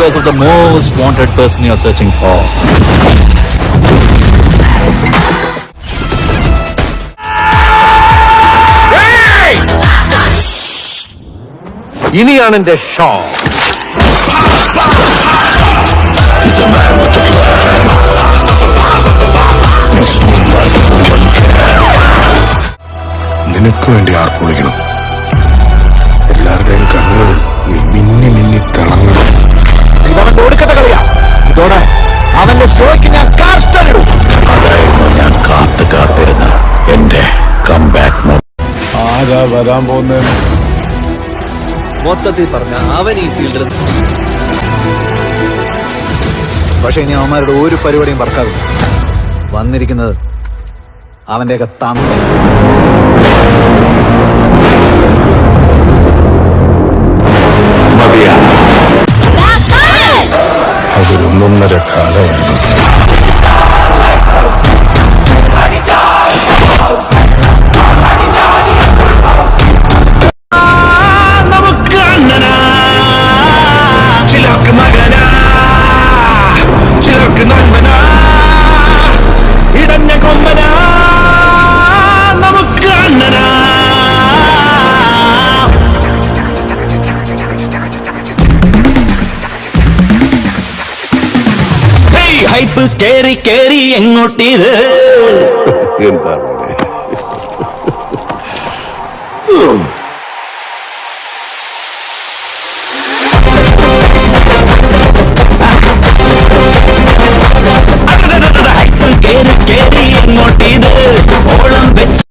because of the most wanted person you're searching for. ഇനിയാണ് എന്റെ show. നിനക്ക് വേണ്ടി ആർക്ക് വിളിക്കണം? എല്ലാവരുടെയും കണ്ണുകളിൽ നീ മിന്നി മിന്നി തിളങ്ങണം. ഇതവന്റെ ഒടുക്കത്തെ കളിയാ. ഇതോടെ അവന്റെ ഷോയ്ക്ക് ഞാൻ കാർസ്റ്ററിടും. അതായിരുന്നു ഞാൻ കാത്തിരുന്ന എന്റെ കംബാക്ക്. ആരാ വരാൻ പോകുന്നത്? മൊത്തത്തിൽ പറഞ്ഞ അവൻ ഈ ഫീൽഡിൽ. പക്ഷെ ഇനി അവന്മാരുടെ ഒരു പരിപാടിയും പറക്കാതെ വന്നിരിക്കുന്നത് അവന്റെയൊക്കെ തന്ത. അതൊരു 1.5 കാലമായിരുന്നു. ചിലർക്ക് മകനാ, ചിലർക്ക് നന്മനാ, ഇടഞ്ഞ കൊമ്പനാ, നമുക്ക് അണ്ണനാ. ഹൈപ്പ് കേറി കേറി എങ്ങോട്ടിത്? എന്താ കേറി കേറി എങ്ങോട്ടിത്? ഓളം വെച്ച്